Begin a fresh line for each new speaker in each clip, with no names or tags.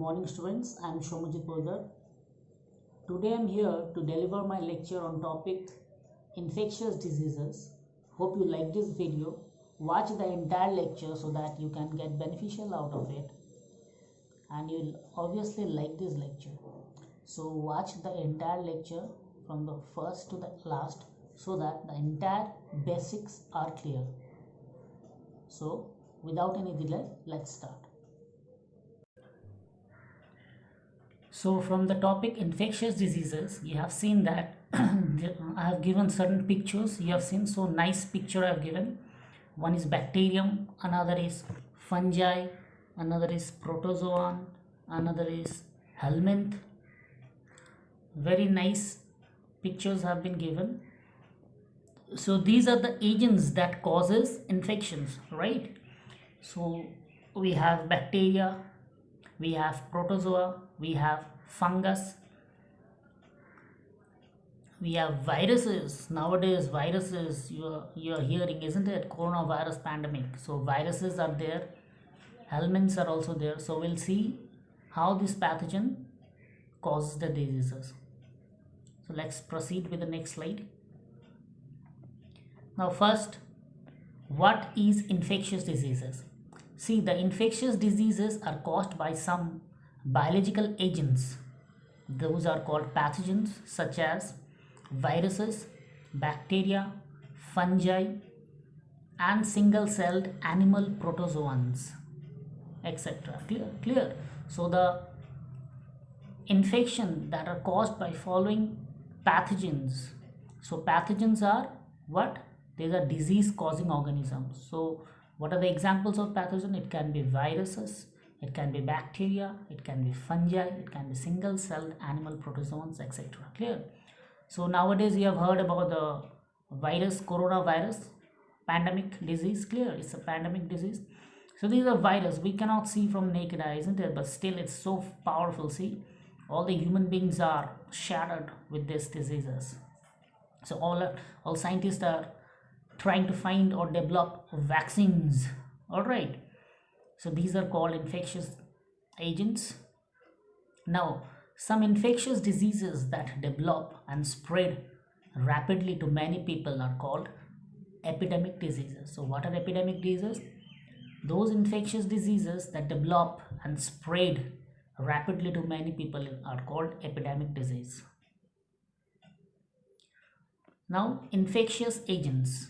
morning students, I am Shomajit Poddar. Today I am here to deliver my lecture on topic infectious diseases. Hope you like this video. Watch the entire lecture so that you can get beneficial out of it, and you'll obviously like this lecture. So watch the entire lecture from the first to the last so that the entire basics are clear. So without any delay, let's start. So from the topic infectious diseases, you have seen that I have given certain pictures. You have seen so nice picture I have given. One is bacterium, another is fungi, another is protozoan, another is helminth. Very nice pictures have been given. So these are the agents that causes infections, right? So we have bacteria, we have protozoa, we have fungus, we have viruses. Nowadays viruses you're hearing, isn't it? Coronavirus pandemic. So viruses are there, helminths are also there. So we'll see how this pathogen causes the diseases. So let's proceed with the next slide. Now first, what is infectious diseases? See, the infectious diseases are caused by some biological agents. Those are called pathogens such as viruses, bacteria, fungi, and single-celled animal protozoans, etc. Clear. So the infection that are caused by following pathogens. So pathogens are what? These are disease causing organisms. So what are the examples of pathogen? It can be viruses, it can be bacteria, it can be fungi, it can be single celled animal protozoans, etc. Clear? So nowadays you have heard about the virus, coronavirus pandemic disease. Clear? It's a pandemic disease. So these are virus we cannot see from naked eye, isn't it? But still it's so powerful. See, all the human beings are shattered with these diseases. So all scientists are trying to find or develop vaccines. All right, so these are called infectious agents. Now some infectious diseases that develop and spread rapidly to many people are called epidemic diseases. So what are epidemic diseases? Those infectious diseases that develop and spread rapidly to many people are called epidemic disease. Now infectious agents.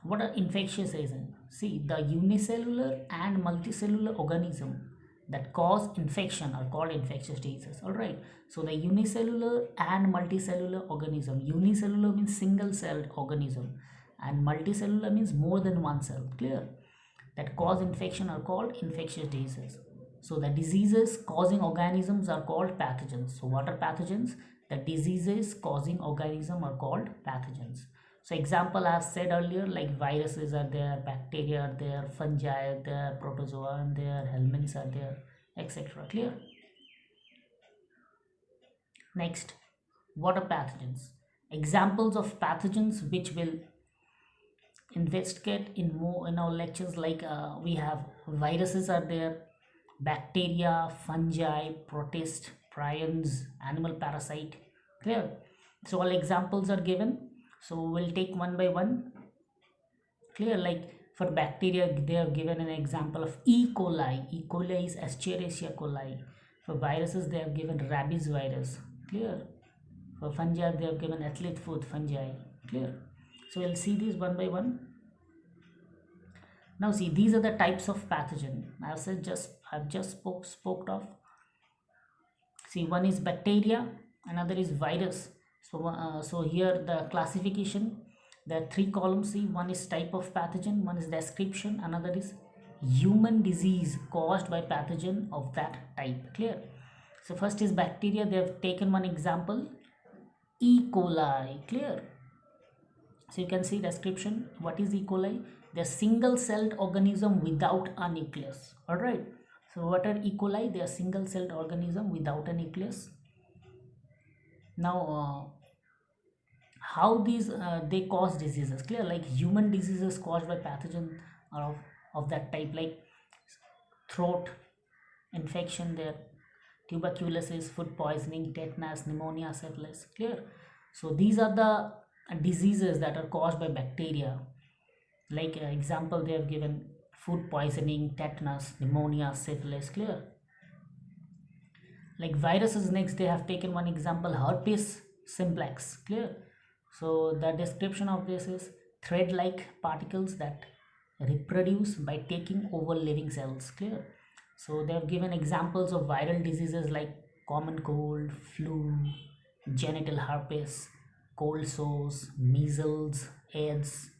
What are infectious agents? See, the unicellular and multicellular organism that cause infection are called infectious diseases. All right. So the unicellular and multicellular organism. Unicellular means single-celled organism, and multicellular means more than one cell. Clear? That cause infection are called infectious diseases. So the diseases causing organisms are called pathogens. So what are pathogens? The diseases causing organism are called pathogens. So example I have said earlier, like viruses are there, bacteria are there, fungi are there, protozoa are there, helminths are there, etc. Clear? Next, what are pathogens? Examples of pathogens which will investigate in more in our lectures, like we have viruses are there, bacteria, fungi, protist, prions, animal parasite. Clear? So all examples are given. So we'll take one by one. Clear? Like for bacteria, they have given an example of E. coli. E. coli is Escherichia coli. For viruses, they have given rabies virus. Clear? For fungi, they have given athlete foot fungi. Clear? So we'll see these one by one. Now see, these are the types of pathogen. I've just spoke of. See, one is bacteria, another is virus. So here the classification, there are 3 columns. See, one is type of pathogen, one is description, another is human disease caused by pathogen of that type. Clear? So first is bacteria. They have taken one example, E. coli. Clear? So you can see description. What is E. coli? They're single-celled organism without a nucleus. All right. So what are E. coli? They are single-celled organism without a nucleus. Now how these they cause diseases? Clear? Like human diseases caused by pathogen of that type, like throat infection there, tuberculosis, food poisoning, tetanus, pneumonia, syphilis. Clear? So these are the diseases that are caused by bacteria. Like example, they have given food poisoning, tetanus, pneumonia, syphilis. Clear? Like viruses, next they have taken one example, herpes simplex. Clear? So the description of this is thread like particles that reproduce by taking over living cells. Clear? So they have given examples of viral diseases like common cold, flu, genital herpes, cold sores, measles, AIDS,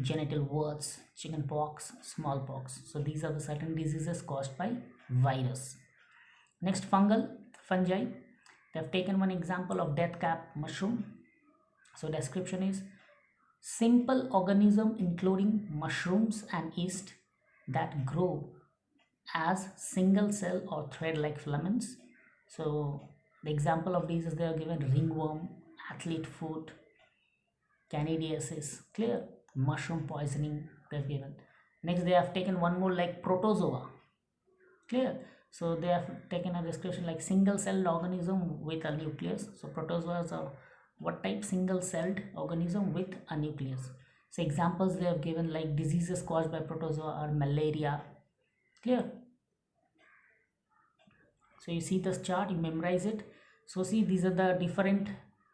genital warts, chickenpox, smallpox. So these are the certain diseases caused by virus. Next, fungi. They have taken one example of death cap mushroom. So description is simple organism including mushrooms and yeast that grow as single cell or thread like filaments. So the example of these is they are given ringworm, athlete foot, candidiasis. Clear? Mushroom poisoning they have given. Next they have taken one more like protozoa. Clear? So they have taken a description like single celled organism with a nucleus. So protozoas are what type? Single celled organism with a nucleus. So examples they have given like diseases caused by protozoa are malaria. Clear? So you see this chart, you memorize it. So see, these are the different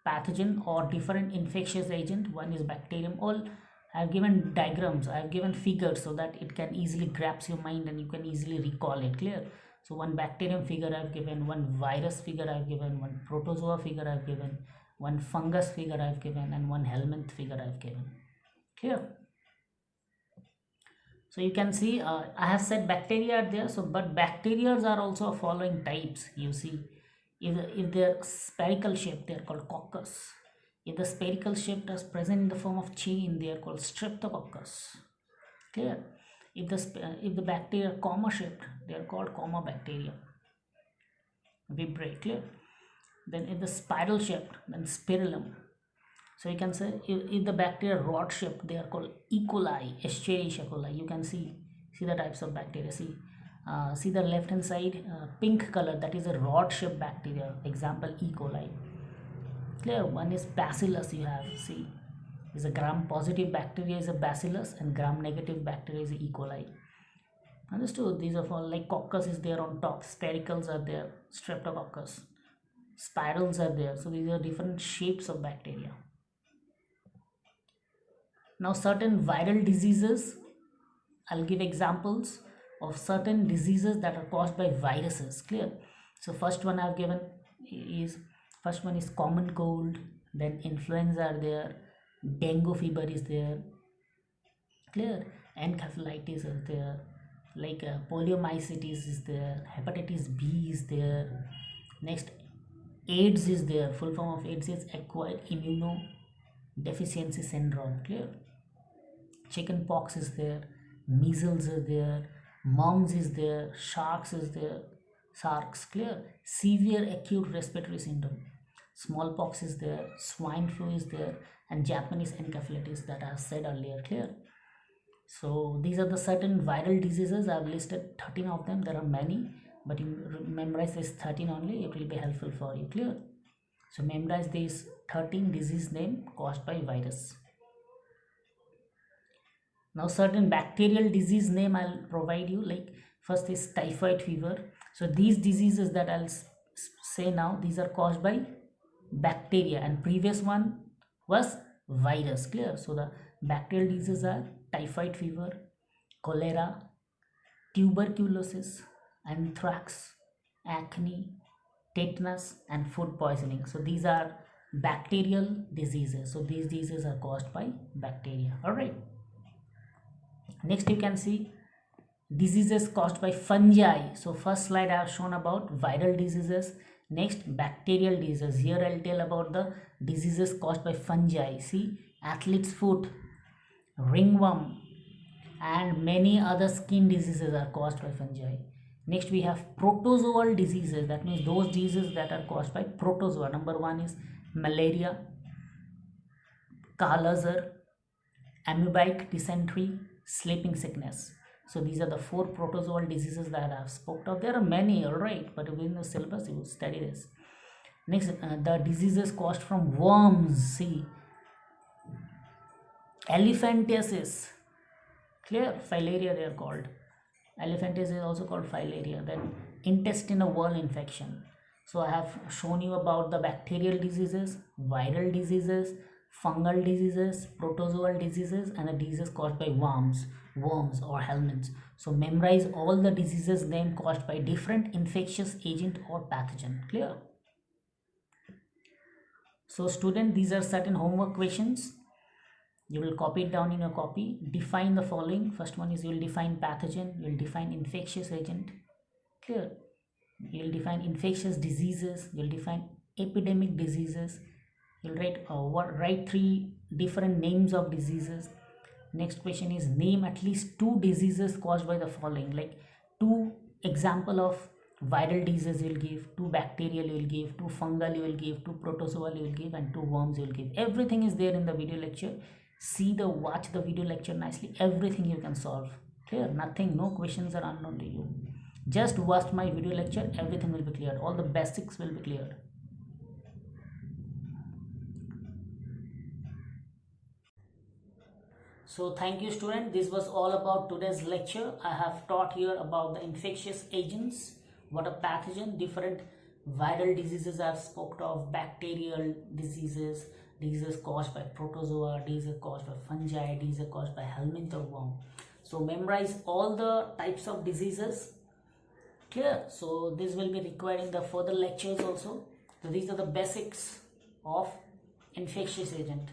pathogen or different infectious agent. One is bacterium. All I have given diagrams, I have given figures so that it can easily grasp your mind and you can easily recall it. Clear? So one bacterium figure I have given, one virus figure I have given, one protozoa figure I have given, one fungus figure I have given, and one helminth figure I have given. Clear? So you can see I have said bacteria are there, so but bacteria are also following types. You see, if they're spherical shape, they're called coccus. If the spherical shape is present in the form of chain, they are called streptococcus. Clear? If the bacteria are comma shaped, they are called comma bacteria. Vibrae. Clear? Then if the spiral shaped, then spirillum. So you can say if the bacteria rod shaped, they are called E. coli, Escherichia coli. You can see the types of bacteria. See the left hand side pink color, that is a rod shaped bacteria. Example E. coli. Clear? One is bacillus. You have see is a gram positive bacteria is a bacillus and gram negative bacteria is a E. coli. Understood? These are all like coccus is there on top, sphericals are there, streptococcus, spirals are there. So these are different shapes of bacteria. Now certain viral diseases, I'll give examples of certain diseases that are caused by viruses. Clear? So first one I've given is common cold, then influenza are there, dengue fever is there. Clear? Encephalitis is there, like poliomyelitis is there, hepatitis B is there. Next, AIDS is there. Full form of AIDS is acquired immunodeficiency syndrome. Clear? Chicken pox is there, measles is there, mumps is there, sharks. Clear? Severe acute respiratory syndrome, smallpox is there, swine flu is there, and Japanese encephalitis that I have said earlier. Clear? So these are the certain viral diseases. I have listed 13 of them. There are many, but you memorize this 13 only, it will be helpful for you. Clear? So memorize these 13 disease name caused by virus. Now certain bacterial disease name I'll provide you, like first is typhoid fever. So these diseases that I'll say now, these are caused by bacteria, and previous one was virus. Clear? So the bacterial diseases are typhoid fever, cholera, tuberculosis, anthrax, acne, tetanus, and food poisoning. So these are bacterial diseases. So these diseases are caused by bacteria. All right. Next you can see diseases caused by fungi. So first slide I have shown about viral diseases. Next, bacterial diseases. Here I'll tell about the diseases caused by fungi. See, athlete's foot, ringworm, and many other skin diseases are caused by fungi. Next we have protozoal diseases. That means those diseases that are caused by protozoa. Number one is malaria, Kala azar, amoebic dysentery, sleeping sickness. So these are the 4 protozoal diseases that I have spoke of. There are many, alright, but within the syllabus you will study this. Next, the diseases caused from worms. See, elephantiasis, clear, filaria they are called. Elephantiasis is also called filaria. Then intestinal wall infection. So I have shown you about the bacterial diseases, viral diseases, fungal diseases, protozoal diseases, and the diseases caused by worms or helminths. So memorize all the diseases name caused by different infectious agent or pathogen. Clear? So student, these are certain homework questions. You will copy it down in your copy. Define the following. First one is you will define pathogen, you will define infectious agent. Clear? You will define infectious diseases, you will define epidemic diseases. You will write 3 different names of diseases. Next question is name at least 2 diseases caused by the following, like 2 example of viral diseases you will give, 2 bacterial you will give, 2 fungal you will give, 2 protozoal you will give, and 2 worms you will give. Everything is there in the video lecture. Watch the video lecture nicely. Everything you can solve. Clear? Nothing, no questions are unknown to you. Just watch my video lecture, everything will be cleared. All the basics will be cleared. So thank you student. This was all about today's lecture. I have taught here about the infectious agents, what a pathogen, different viral diseases I've spoke of, bacterial diseases, diseases caused by protozoa, diseases caused by fungi, diseases caused by helminth or worm. So memorize all the types of diseases. Clear? So this will be required in the further lectures also. So these are the basics of infectious agent.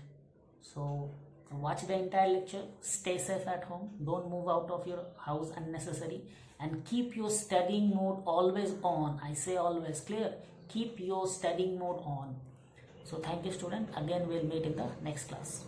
So watch the entire lecture, stay safe at home, don't move out of your house unnecessary, and keep your studying mode always on. I say always. Clear? Keep your studying mode on. So thank you student. Again we'll meet in the next class.